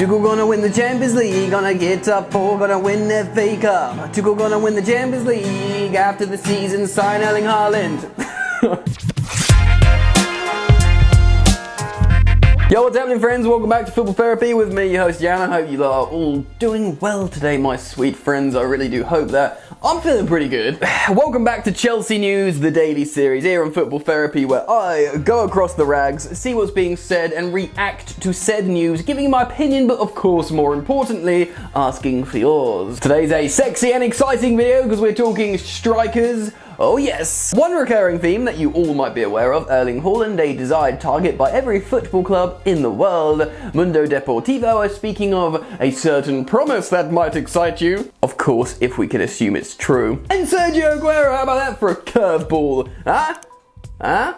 Tuchel gonna win the Champions League, gonna get top 4, gonna win the FA Cup. Tuchel gonna win the Champions League, after the season sign Erling Haaland. Yo, what's happening, friends? Welcome back to Football Therapy with me, your host Jana. Hope you are all doing well today, my sweet friends. I really do hope that. I'm feeling pretty good. Welcome back to Chelsea News, the daily series here on Football Therapy, where I go across the rags, see what's being said, and react to said news, giving my opinion, but of course, more importantly, asking for yours. Today's a sexy and exciting video because we're talking strikers. Oh yes! One recurring theme that you all might be aware of, Erling Haaland, a desired target by every football club in the world. Mundo Deportivo is speaking of a certain promise that might excite you. Of course, if we can assume it's true. And Sergio Aguero, how about that for a curveball? Huh?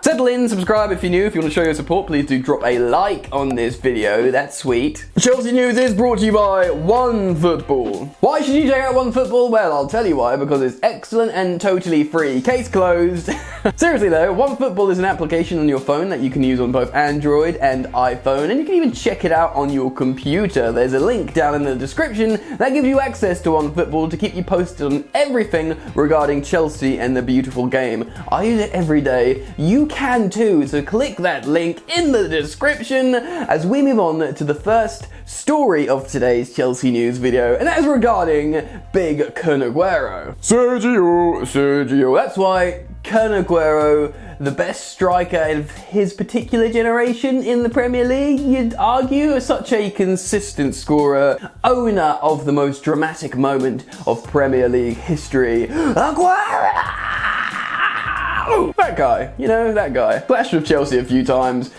Settle in, subscribe if you're new. If you want to show your support, please do drop a like on this video. That's sweet. Chelsea News is brought to you by OneFootball. Why should you check out OneFootball? Well, I'll tell you why, because it's excellent and totally free. Case closed. Seriously though, OneFootball is an application on your phone that you can use on both Android and iPhone, and you can even check it out on your computer. There's a link down in the description that gives you access to OneFootball to keep you posted on everything regarding Chelsea and the beautiful game. I use it every day. You can too, so click that link in the description as we move on to the first story of today's Chelsea News video, and that is regarding Big Kun Aguero. Sergio. That's why Kun Aguero, the best striker of his particular generation in the Premier League, you'd argue, such a consistent scorer, owner of the most dramatic moment of Premier League history. Aguero! That guy, you know, that guy. Clashed with Chelsea a few times,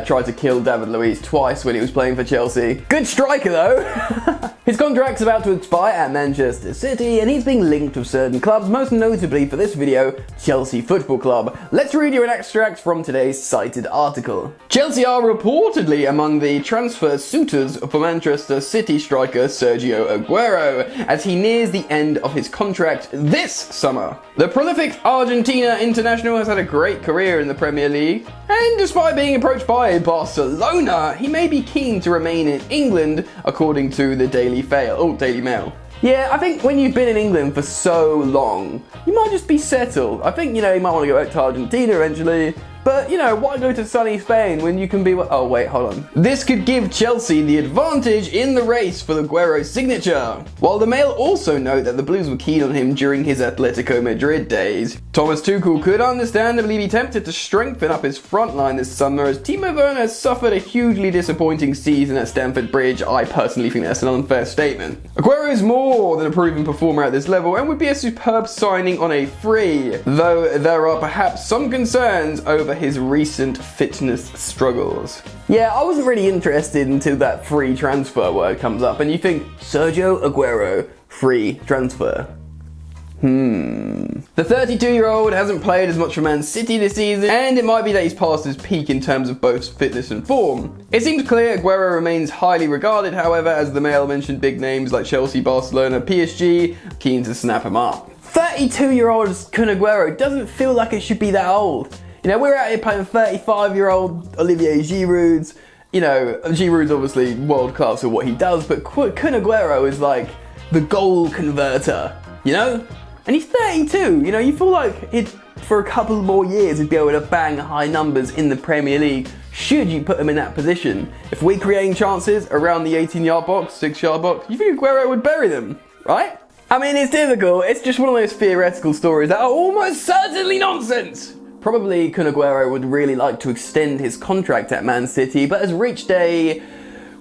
tried to kill David Luiz twice when he was playing for Chelsea. Good striker though! His contract's about to expire at Manchester City, and he's being linked with certain clubs, most notably for this video, Chelsea Football Club. Let's read you an extract from today's cited article. Chelsea are reportedly among the transfer suitors for Manchester City striker Sergio Aguero, as he nears the end of his contract this summer. The prolific Argentina international has had a great career in the Premier League, and despite being approached by Barcelona, he may be keen to remain in England, according to the Daily Mail. Yeah, I think when you've been in England for so long, you might just be settled. I think, you know, you might want to go back to Argentina eventually. But, you know, why go to sunny Spain when you can be... Oh, wait, hold on. This could give Chelsea the advantage in the race for the Aguero signature. While the Mail also note that the Blues were keen on him during his Atletico Madrid days, Thomas Tuchel could understandably be tempted to strengthen up his front line this summer, as Timo Werner has suffered a hugely disappointing season at Stamford Bridge. I personally think that's an unfair statement. Aguero is more than a proven performer at this level and would be a superb signing on a free, though there are perhaps some concerns over his recent fitness struggles. Yeah, I wasn't really interested until that free transfer word comes up, and you think, Sergio Aguero, free transfer. The 32-year-old hasn't played as much for Man City this season, and it might be that he's past his peak in terms of both fitness and form. It seems clear Aguero remains highly regarded, however, as the Mail mentioned big names like Chelsea, Barcelona, PSG, keen to snap him up. 32-year-old Kun Aguero doesn't feel like it should be that old. You know, we're out here playing 35-year-old Olivier Giroud's. You know, Giroud's obviously world class at what he does, but Kun Aguero is like the goal converter, you know? And he's 32, you know, you feel like for a couple more years he'd be able to bang high numbers in the Premier League, should you put him in that position. If we're creating chances around the 18-yard box, 6-yard box, you think Aguero would bury them, right? I mean, it's difficult, it's just one of those theoretical stories that are almost certainly nonsense. Probably Kun Aguero would really like to extend his contract at Man City, but has reached a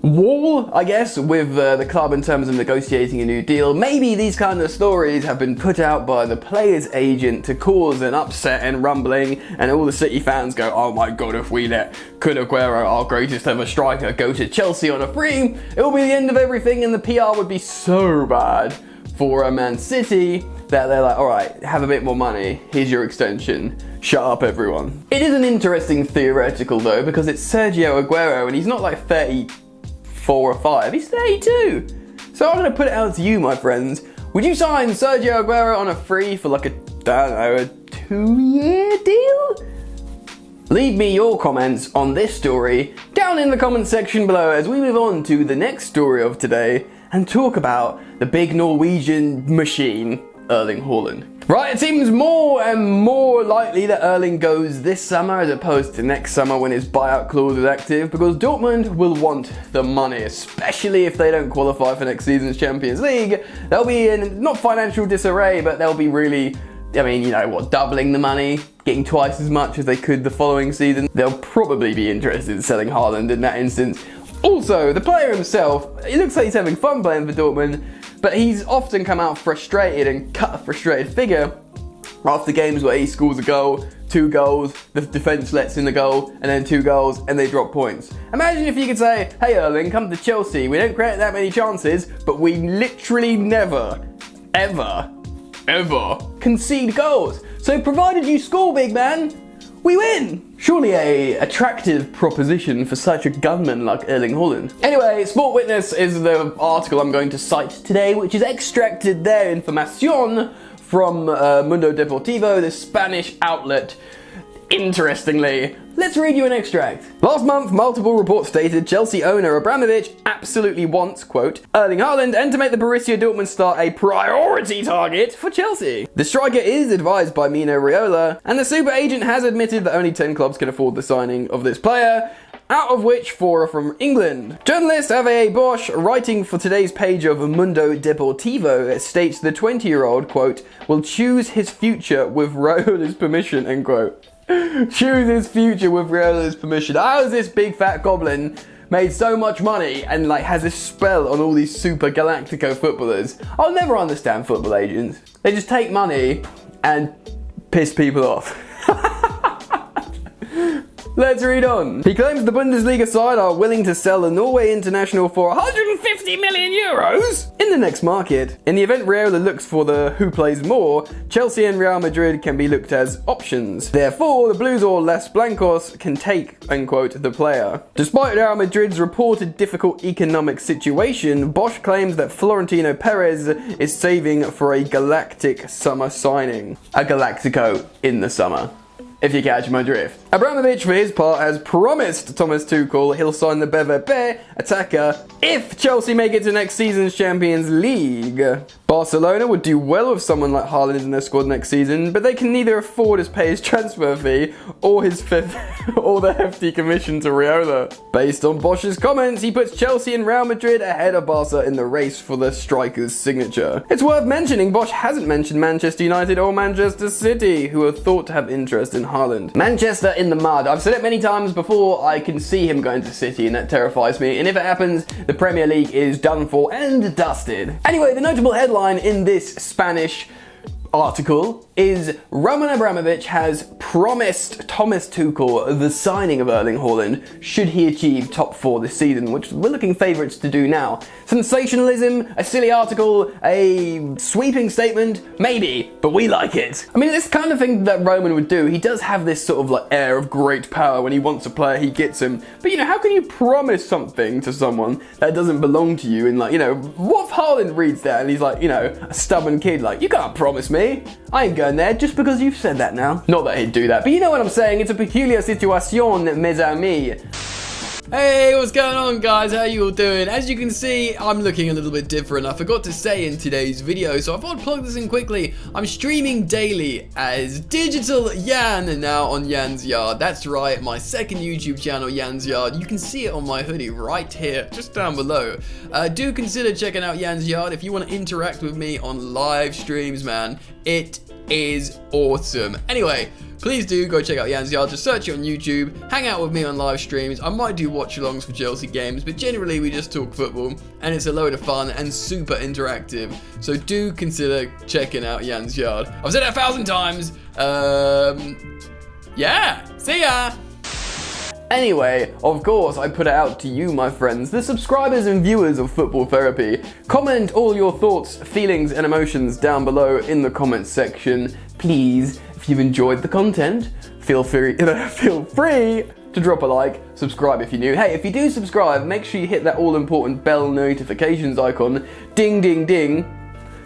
wall, I guess, with the club in terms of negotiating a new deal. Maybe these kind of stories have been put out by the player's agent to cause an upset and rumbling, and all the City fans go, oh my god, if we let Kun Aguero, our greatest ever striker, go to Chelsea on a free, it will be the end of everything, and the PR would be so bad for Man City that they're like, alright, have a bit more money, here's your extension. Shut up, everyone. It is an interesting theoretical though, because it's Sergio Aguero and he's not like 34 or 5, he's 32. So I'm gonna put it out to you, my friends. Would you sign Sergio Aguero on a free for like a 2-year deal? Leave me your comments on this story down in the comment section below as we move on to the next story of today and talk about the big Norwegian machine, Erling Haaland. Right, it seems more and more likely that Erling goes this summer as opposed to next summer when his buyout clause is active, because Dortmund will want the money, especially if they don't qualify for next season's Champions League. They'll be in, not financial disarray, but they'll be really, I mean, you know what, doubling the money, getting twice as much as they could the following season. They'll probably be interested in selling Haaland in that instance. Also, the player himself, he looks like he's having fun playing for Dortmund, but he's often come out frustrated and cut a frustrated figure after games where he scores a goal, 2 goals, the defence lets in the goal, and then 2 goals, and they drop points. Imagine if you could say, hey Erling, come to Chelsea, we don't create that many chances, but we literally never, ever concede goals. So provided you score, big man, we win! Surely a attractive proposition for such a gunman like Erling Haaland. Anyway, Sport Witness is the article I'm going to cite today, which is extracted their information from Mundo Deportivo, the Spanish outlet. Interestingly, let's read you an extract. Last month, multiple reports stated Chelsea owner Abramovich absolutely wants, quote, Erling Haaland and to make the Borussia Dortmund star a priority target for Chelsea. The striker is advised by Mino Raiola, and the super agent has admitted that only 10 clubs can afford the signing of this player, out of which 4 are from England. Journalist Ave Bosch, writing for today's page of Mundo Deportivo, states the 20-year-old, quote, will choose his future with Raiola's permission, end quote. Choose his future with Raiola permission. How has this big fat goblin made so much money and like has this spell on all these super Galactico footballers? I'll never understand football agents. They just take money and piss people off. Let's read on. He claims the Bundesliga side are willing to sell the Norway international for 150 million euros in the next market. In the event Raiola looks for the who plays more, Chelsea and Real Madrid can be looked as options. Therefore, the Blues or Las Blancos can take, unquote, the player. Despite Real Madrid's reported difficult economic situation, Bosch claims that Florentino Perez is saving for a galactic summer signing. A Galactico in the summer, if you catch my drift. Abramovich, for his part, has promised Thomas Tuchel he'll sign the BVB attacker if Chelsea make it to next season's Champions League. Barcelona would do well with someone like Haaland in their squad next season, but they can neither afford to pay his transfer fee or his or the hefty commission to Raiola. Based on Bosch's comments, he puts Chelsea and Real Madrid ahead of Barca in the race for the striker's signature. It's worth mentioning Bosch hasn't mentioned Manchester United or Manchester City, who are thought to have interest in Haaland. Manchester in the mud. I've said it many times before, I can see him going to City and that terrifies me, and if it happens, the Premier League is done for and dusted. Anyway, the notable headline in this Spanish article is Roman Abramovich has promised Thomas Tuchel the signing of Erling Haaland should he achieve top 4 this season, which we're looking favourites to do now. Sensationalism, a silly article, a sweeping statement, maybe, but we like it. I mean, this kind of thing that Roman would do. He does have this sort of like air of great power. When he wants a player, he gets him. But you know, how can you promise something to someone that doesn't belong to you? And like, you know, what if Haaland reads that and he's like, you know, a stubborn kid, like, you can't promise me. I ain't going there just because you've said that now. Not that he'd do that, but you know what I'm saying. It's a peculiar situation, mes amis. Hey, what's going on, guys? How you all doing? As you can see, I'm looking a little bit different. I forgot to say in today's video, so I thought I'd plug this in quickly. I'm streaming daily as Digital Jan now on Jan's Yard. That's right, my second YouTube channel, Jan's Yard. You can see it on my hoodie right here, just down below. Do consider checking out Jan's Yard if you want to interact with me on live streams, man. It is awesome. Anyway, please do go check out Jan's Yard. Just search it on YouTube, hang out with me on live streams. I might do watch-alongs for Chelsea games, but generally we just talk football, and it's a load of fun and super interactive. So do consider checking out Jan's Yard. I've said it 1,000 times. Yeah, see ya! Anyway, of course, I put it out to you, my friends, the subscribers and viewers of Football Therapy. Comment all your thoughts, feelings, and emotions down below in the comments section. Please, if you've enjoyed the content, feel free to drop a like, subscribe if you're new. Hey, if you do subscribe, make sure you hit that all-important bell notifications icon, ding, ding, ding,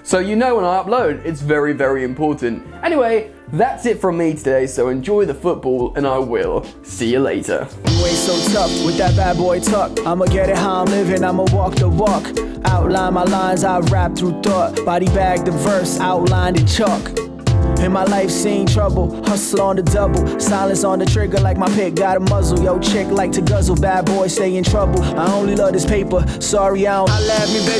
so you know when I upload. It's very, very important. Anyway, that's it from me today, so enjoy the football and I will see you later. You ain't so tough with that bad boy talk. I'ma get it how I'm living, I'ma walk the walk. Outline my lines, I rap through thought. Body bag the verse, outlined in chalk. In my life seen trouble, hustle on the double. Silence on the trigger like my pick got a muzzle. Yo chick like to guzzle, bad boy stay in trouble. I only love this paper, sorry I don't. I laugh me baby.